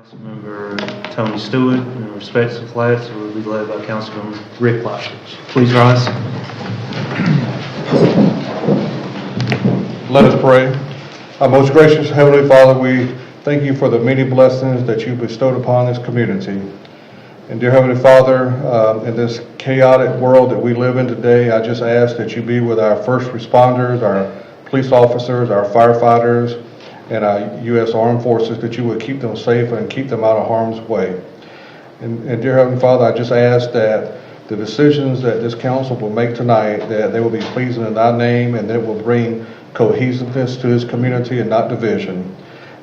Councilmember Tony Stewart, and respects the flag will be led by Councilman Rick Laughridge. Please rise. Let us pray. Our most gracious Heavenly Father, we thank you for the many blessings that you bestowed upon this community. And dear Heavenly Father, in this chaotic world that we live in today, I just ask that you be with our first responders, our police officers, our firefighters, and our U.S. Armed Forces, that you would keep them safe and keep them out of harm's way. And dear Heavenly Father, I just ask that the decisions that this council will make tonight, that they will be pleasing in thy name, and that will bring cohesiveness to this community and not division.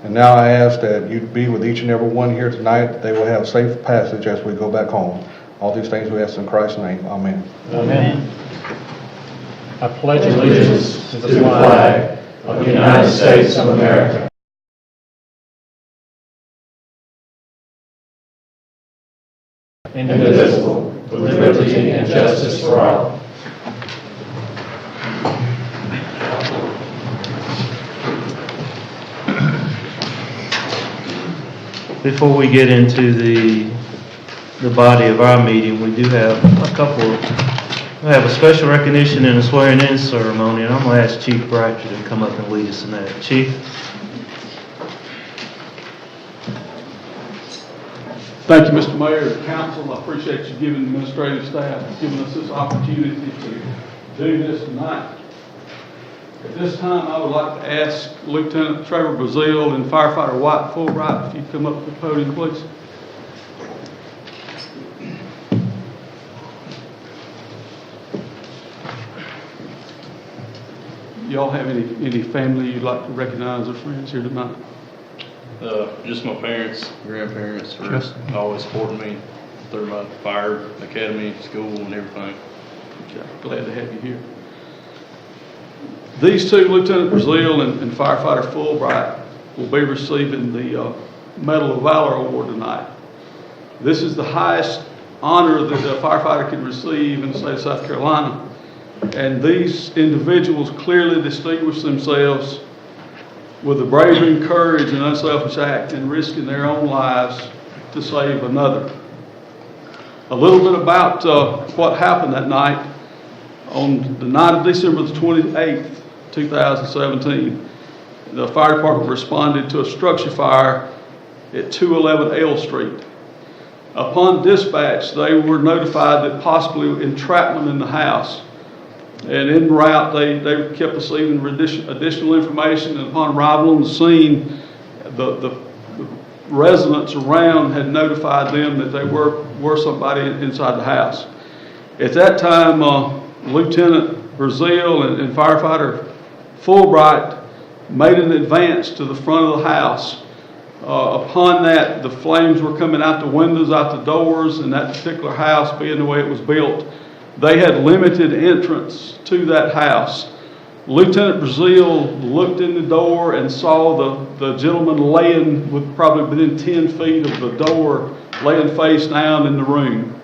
And now I ask that you be with each and every one here tonight, that they will have safe passage as we go back home. All these things we ask in Christ's name. Amen. Amen. I pledge allegiance to the flag of the United States of America, indivisible, with liberty and justice for all. Before we get into the body of our meeting, we do have we have a special recognition and a swearing-in ceremony, and I'm going to ask Chief Bratcher to come up and lead us in that. Chief? Thank you, Mr. Mayor, Council. I appreciate you giving the administrative staff, giving us this opportunity to do this tonight. At this time, I would like to ask Lieutenant Treavor Brazeal and Firefighter Wyatt Fulbright if you'd come up to the podium, please. Y'all have any family you'd like to recognize or friends here tonight? Just my parents, grandparents for always supporting me through my fire academy, school, and everything. Okay, glad to have you here. These two, Lieutenant Brazeal and Firefighter Fulbright, will be receiving the Medal of Valor Award tonight. This is the highest honor that a firefighter can receive in the state of South Carolina. And these individuals clearly distinguish themselves with the bravery and courage and unselfish act in risking their own lives to save another. A little bit about what happened that night. On the night of December the 28th, 2017, the fire department responded to a structure fire at 211 L Street. Upon dispatch, they were notified that possibly entrapment in the house. And en route, they kept receiving additional information, and upon arrival on the scene, the residents around had notified them that they were somebody inside the house. At that time, Lieutenant Brazeal and Firefighter Fulbright made an advance to the front of the house. Upon that, the flames were coming out the windows, out the doors, and that particular house, being the way it was built, they had limited entrance to that house. Lieutenant Brazeal looked in the door and saw the gentleman laying with probably within 10 feet of the door, laying face down in the room.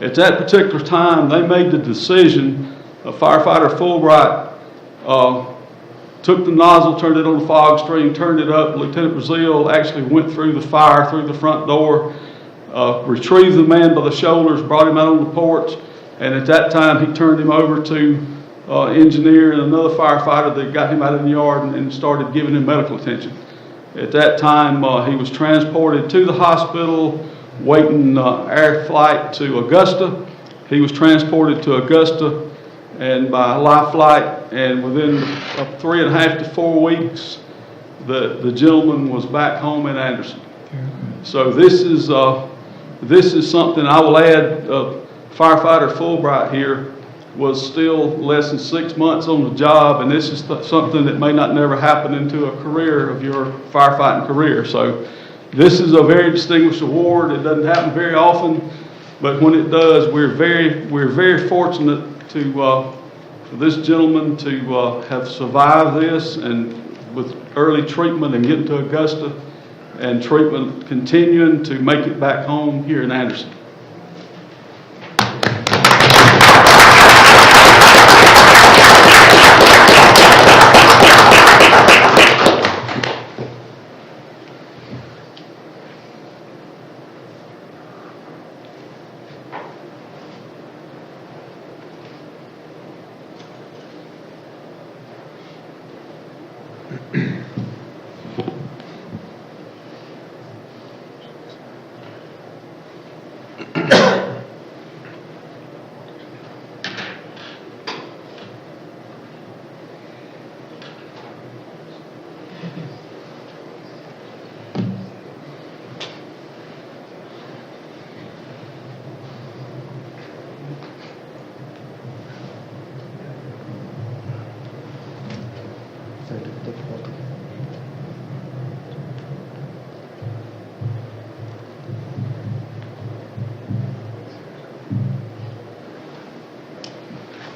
At that particular time, they made the decision, Firefighter Fulbright took the nozzle, turned it on the fog stream, turned it up. Lieutenant Brazeal actually went through the fire, through the front door, retrieved the man by the shoulders, brought him out on the porch, and at that time he turned him over to engineer and another firefighter that got him out in the yard and started giving him medical attention. At that time, he was transported to the hospital, waiting air flight to Augusta. He was transported to Augusta and by life flight, and within 3.5 to 4 weeks, the gentleman was back home in Anderson. So this is something I will add. Firefighter Fulbright here was still less than 6 months on the job, and this is something that may not never happen into a career of your firefighting career. So this is a very distinguished award. It doesn't happen very often, but when it does, we're very fortunate to for this gentleman to have survived this, and with early treatment and getting to Augusta, and treatment continuing to make it back home here in Anderson.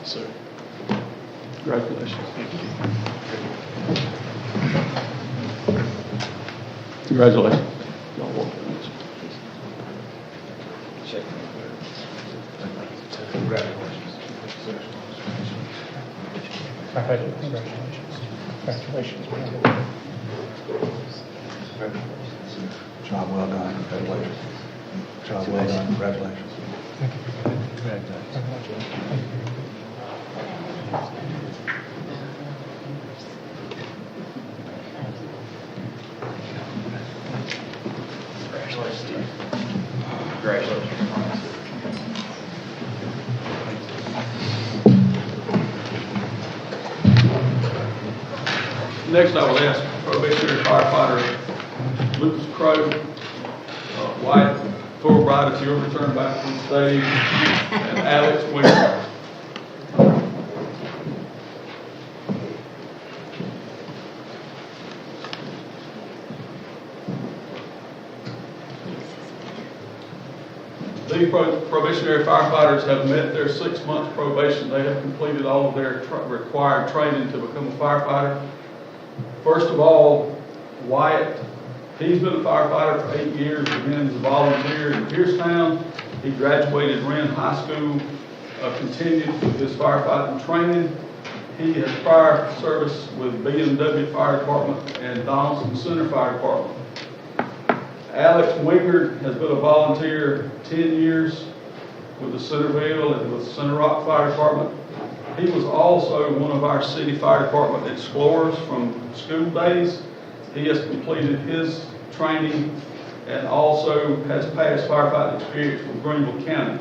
Sir. Congratulations. Congratulations. Y'all walk in this. Congratulations. Job well done. Congratulations. Job well done. Congratulations. Next, I will ask probationary firefighter Lucas Crowe, Wyatt, Fulbright, if you'll return back to the stage, and Alex Wengerd. These probationary firefighters have met their 6-month probation. They have completed all of their required training to become a firefighter. First of all, Wyatt, he's been a firefighter for 8 years, began as a volunteer in Piercetown. He graduated Wren High School, continued with his firefighting training. He has prior service with BMW Fire Department and Donaldson Center Fire Department. Alex Wengerd has been a volunteer 10 years with the Centerville and with Center Rock Fire Department. He was also one of our city fire department explorers from school days. He has completed his training and also has past firefighting experience with Greenville County.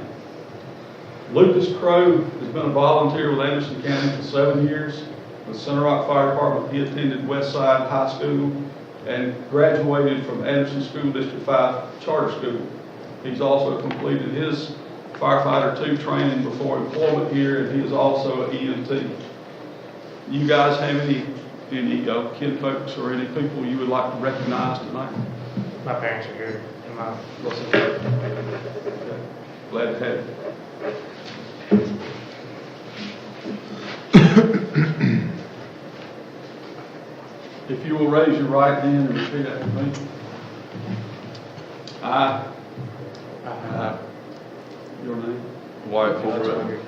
Lucas Crowe has been a volunteer with Anderson County for 7 years with Center Rock Fire Department. He attended Westside High School and graduated from Anderson School District 5 Charter School. He's also completed his Firefighter 2 training before employment here, and he is also an EMT. You guys have any kin folks or any people you would like to recognize tonight? My parents are here, and my Glad to have you. If you will raise your right hand and repeat after me. I, your name, Wyatt Fulbright,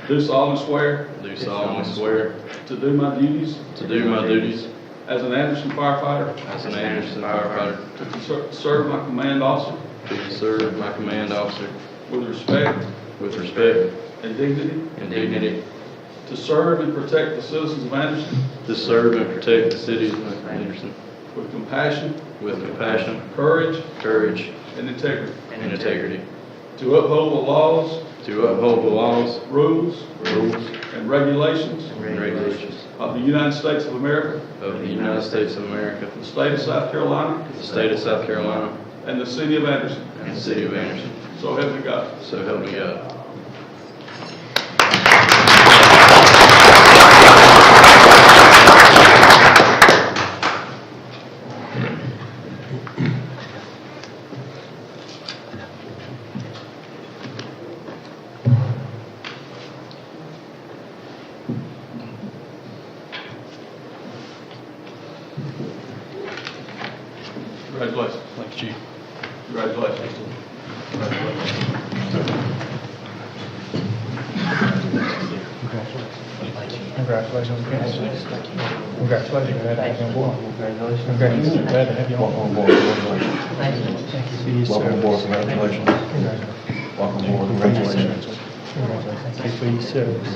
do solemnly swear do solemnly swear to do my duties to do my duties as an Anderson firefighter, as an Anderson firefighter, to serve my command officer to serve my command officer with respect with respect and dignity, and dignity, to serve and protect the citizens of Anderson to serve and protect the city of Anderson with compassion, with compassion, courage, courage, and integrity, and integrity, to uphold the laws, to uphold the laws, rules, rules, and regulations and regulations of the United States of America, of the United States of America, the state of South Carolina, the state of South Carolina, and the city of Anderson. and the city of Anderson. So help me God. So help me God. Congratulations. Thank you, Chief. Congratulations. Congratulations again. Congratulations. Glad to have you on board. Congratulations. Glad to have you on board. Thank you. Thank you for your Welcome aboard. service. Congratulations. Congratulations. Welcome aboard. Congratulations. Congratulations. Thank you for your service.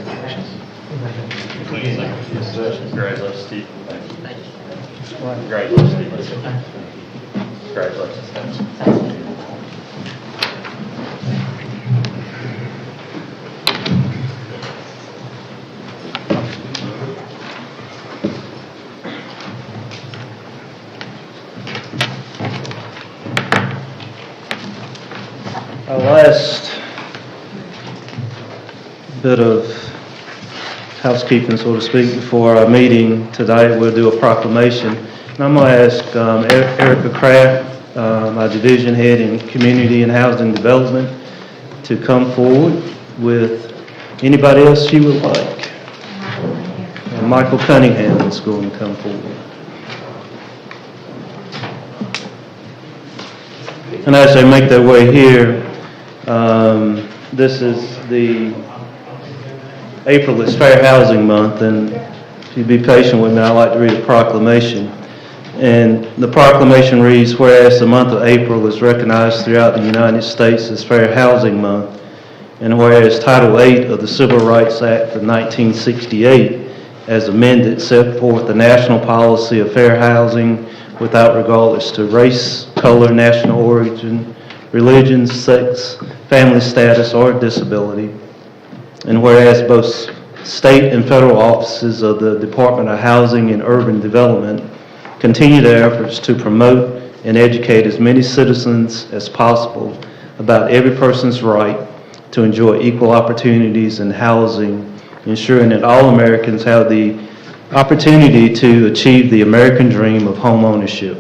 Congratulations, Steve. Thank you. Congratulations. Congratulations. Our last bit of housekeeping, so to speak, before our meeting tonight, we'll do a proclamation. And I'm going to ask Erica Kraft, my division head in Community and Housing Development, to come forward with anybody else she would like. And Michael Cunningham is going to come forward. And as they make their way here, this is April is Fair Housing Month, and if you'd be patient with me, I'd like to read a proclamation. And the proclamation reads, whereas the month of April is recognized throughout the United States as Fair Housing Month, and whereas Title VIII of the Civil Rights Act of 1968, as amended, set forth the national policy of fair housing without regardless to race, color, national origin, religion, sex, family status, or disability. And whereas both state and federal offices of the Department of Housing and Urban Development continue their efforts to promote and educate as many citizens as possible about every person's right to enjoy equal opportunities in housing, ensuring that all Americans have the opportunity to achieve the American dream of home ownership.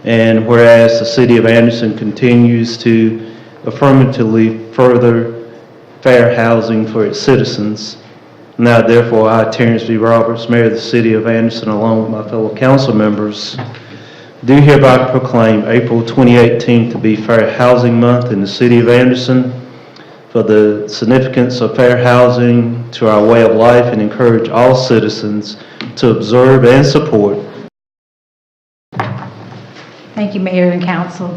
And whereas the City of Anderson continues to affirmatively further fair housing for its citizens, now therefore I, Terrence V. Roberts, Mayor of the City of Anderson, along with my fellow council members, do hereby proclaim April 2018 to be Fair Housing Month in the City of Anderson for the significance of fair housing to our way of life, and encourage all citizens to observe and support. Thank you, Mayor and Council.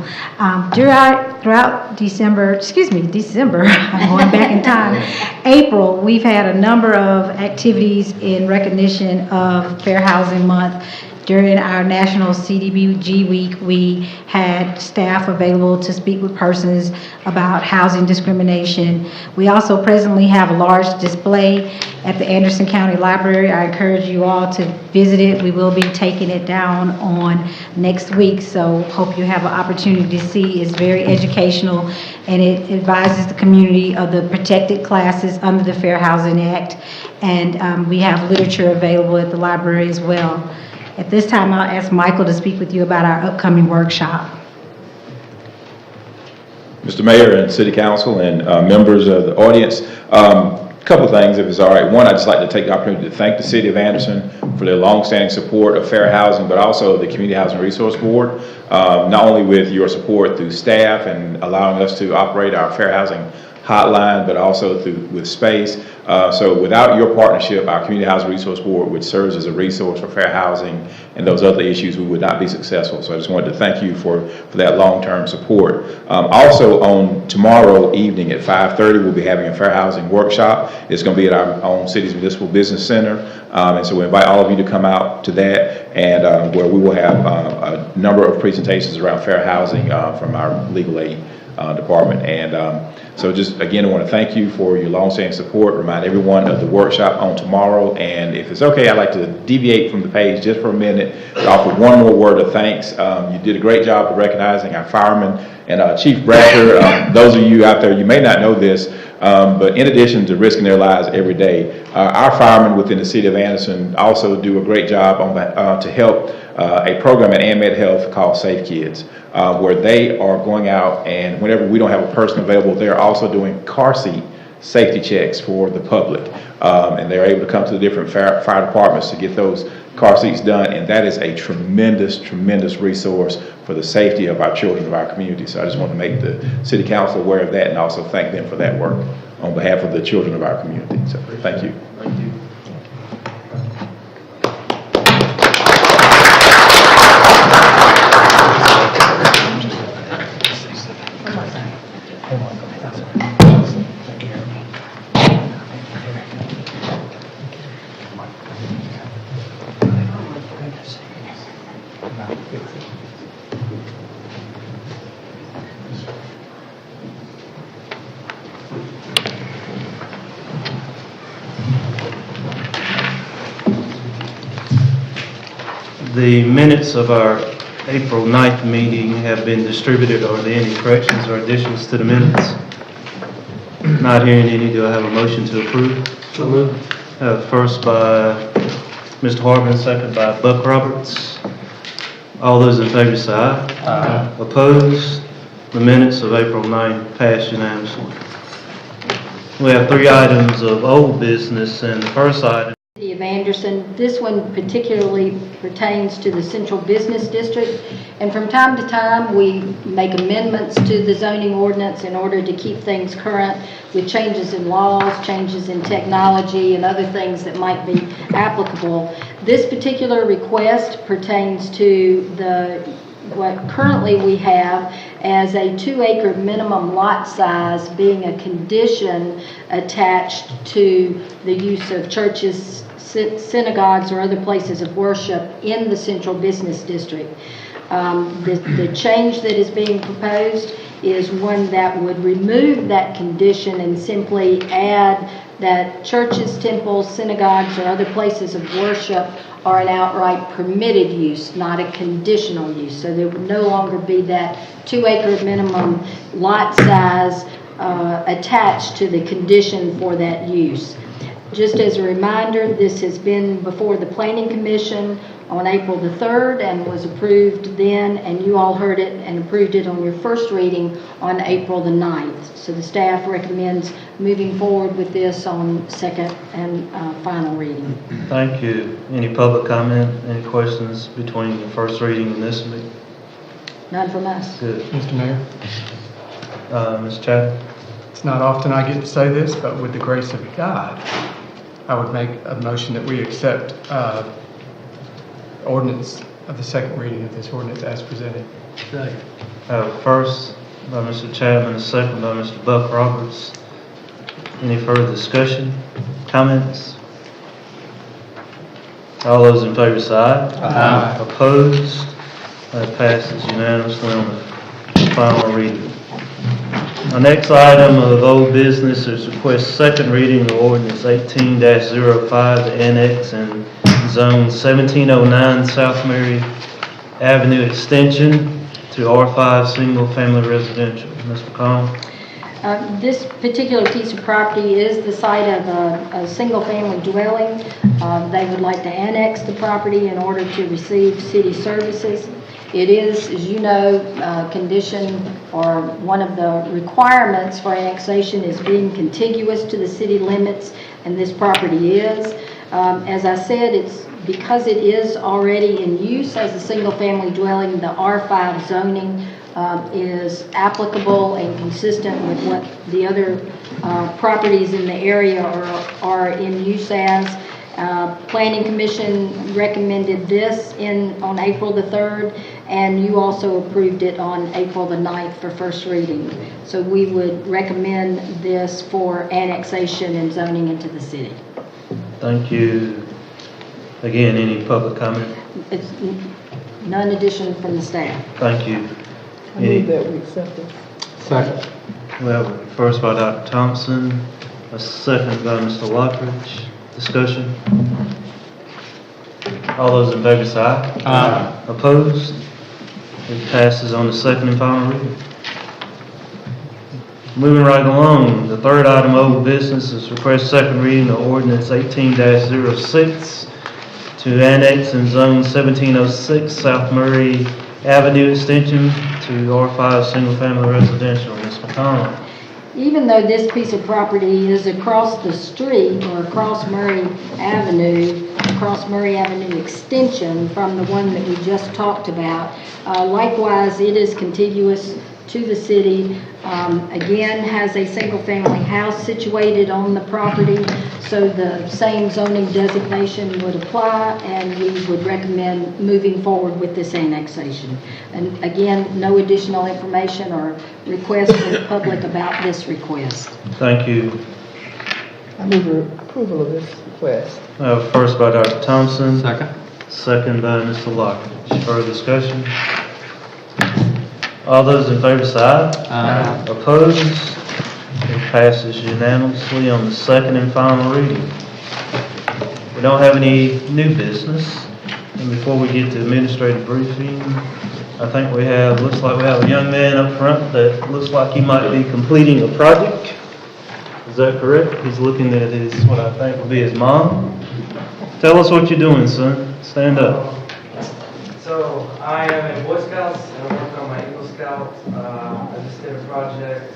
Throughout December, I'm going back in time, April, we've had a number of activities in recognition of Fair Housing Month. During our National CDBG Week, we had staff available to speak with persons about housing discrimination. We also presently have a large display at the Anderson County Library. I encourage you all to visit it. We will be taking it down on next week, so hope you have an opportunity to see. It's very educational, and it advises the community of the protected classes under the Fair Housing Act, and we have literature available at the library as well. At this time, I'll ask Michael to speak with you about our upcoming workshop. Mr. Mayor and City Council and members of the audience, a couple of things, if it's all right. One, I'd just like to take the opportunity to thank the City of Anderson for their longstanding support of fair housing, but also the Community Housing Resource Board, not only with your support through staff and allowing us to operate our fair housing hotline, but also with space. So without your partnership, our Community Housing Resource Board, which serves as a resource for fair housing and those other issues, we would not be successful. So I just wanted to thank you for that long-term support. Also on tomorrow evening at 5:30, we'll be having a fair housing workshop. It's going to be at our own city's Municipal Business Center. And so we invite all of you to come out to that, and where we will have a number of presentations around fair housing from our legal aid department. And so just again, I want to thank you for your long-standing support. Remind everyone of the workshop on tomorrow. And if it's okay, I'd like to deviate from the page just for a minute to offer one more word of thanks. You did a great job of recognizing our firemen and Chief Bratcher. Those of you out there, you may not know this, but in addition to risking their lives every day, our firemen within the City of Anderson also do a great job to help a program at AMED Health called Safe Kids, where they are going out, and whenever we don't have a person available, they're also doing car seat safety checks for the public. And they're able to come to the different fire departments to get those car seats done, and that is a tremendous, tremendous resource for the safety of our children of our community. So I just want to make the City Council aware of that and also thank them for that work on behalf of the children of our community. So thank you. Thank you. The minutes of our April 9th meeting have been distributed. Are there any corrections or additions to the minutes? Not hearing any, do I have a motion to approve? So moved. First by Mr. Hartman, second by Buck Roberts. All those in favor say aye. Aye. Opposed? The minutes of April 9th passed unanimously. We have 3 items of old business, and the first item. City of Anderson. This one particularly pertains to the Central Business District, and from time to time we make amendments to the zoning ordinance in order to keep things current with changes in laws, changes in technology, and other things that might be applicable. This particular request pertains to what currently we have as a 2-acre minimum lot size being a condition attached to the use of churches, synagogues, or other places of worship in the Central Business District. The change that is being proposed is one that would remove that condition and simply add that churches, temples, synagogues, or other places of worship are an outright permitted use, not a conditional use. So there would no longer be that 2-acre minimum lot size attached to the condition for that use. Just as a reminder, this has been before the Planning Commission on April the 3rd and was approved then, and you all heard it and approved it on your first reading on April the 9th. So the staff recommends moving forward with this on second and final reading. Thank you. Any public comment? Any questions between the first reading and this meeting? None from us. Good. Mr. Mayor, Ms. Chapman? it's not often I get to say this, but with the grace of God, I would make a motion that we accept ordinance of the second reading of this ordinance as presented. First by Mr. Chapman, a second by Mr. Buck Roberts. Any further discussion, comments? All those in favor say aye. Aye. Opposed? That passes unanimously on the final reading. Our next item of old business is request second reading of ordinance 18-05, the annex and zone 1709 South Mary Avenue extension to R5 single family residential. Ms. McCollum? This particular piece of property is the site of a single-family dwelling. They would like to annex the property in order to receive city services. It is, as you know, condition or one of the requirements for annexation is being contiguous to the city limits, and this property is. As I said, it's because it is already in use as a single-family dwelling, the R5 zoning is applicable and consistent with what the other properties in the area are in use as. Planning Commission recommended this on April the 3rd, and you also approved it on April the 9th for first reading. So we would recommend this for annexation and zoning into the city. Thank you. Again, any public comment? It's none addition from the staff. Thank you. I move that we accept it. Second. Well, first by Dr. Thompson, a second by Mr. Laughridge. Discussion? All those in favor say aye. Aye. Opposed? It passes on the second and final reading. Moving right along, the third item of old business is request second reading of ordinance 18-06 to annex and zone 1706 South Murray Avenue extension to R5 single family residential. Ms. McConnell? Even though this piece of property is across the street or across Murray Avenue extension from the one that we just talked about, likewise it is contiguous to the city, again has a single family house situated on the property, so the same zoning designation would apply, and we would recommend moving forward with this annexation. And again, no additional information or request from the public about this request. Thank you. I move approval of this request. First by Dr. Thompson. Second. Second by Mr. Laughridge. Further discussion? All those in favor say aye. Aye. Opposed? It passes unanimously on the second and final reading. We don't have any new business. And before we get to administrative briefing, I think looks like we have a young man up front that looks like he might be completing a project. Is that correct? He's looking at what I think will be his mom. Tell us what you're doing, son. Stand up. So I am in Boy Scouts and I work on my Eagle Scout. I just did a project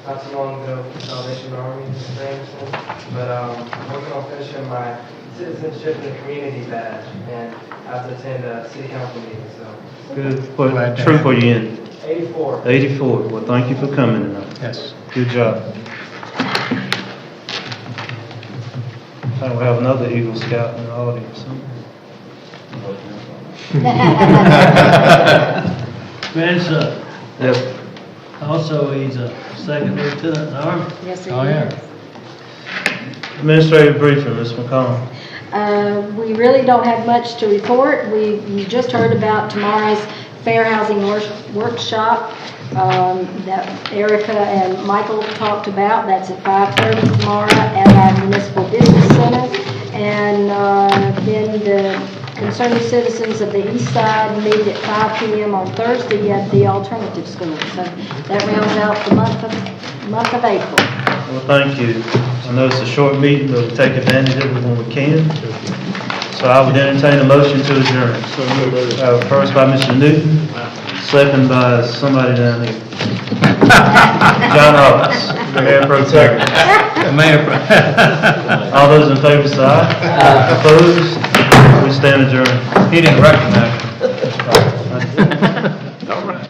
not too long ago for Salvation Army in Anderson. But I'm working on finishing my citizenship and community badge, and I have to attend a city council meeting. So Good. What troop are you in? 84. 84. Well, thank you for coming tonight. Yes. Good job. I think we have another Eagle Scout in the audience. Grandson, Yep. also he's a second lieutenant in the Army. Yes, it Oh, yeah. is. Administrative briefing, Ms. McCollum. We really don't have much to report. You just heard about tomorrow's fair housing workshop that Erica and Michael talked about. That's at 5:30 tomorrow at our Municipal Business Center. And then the concerned citizens of the east side meet at 5 p.m. on Thursday at the alternative school. So that rounds out the month of April. Well, thank you. I know it's a short meeting, but we take advantage of it when we can. So I would entertain a motion to adjourn. First by Mr. Newton, second by somebody down here. John Roberts, Mayor Pro Tem. Mayor. All those in favor say aye. Opposed? We stand adjourned. He didn't recognize you. All right.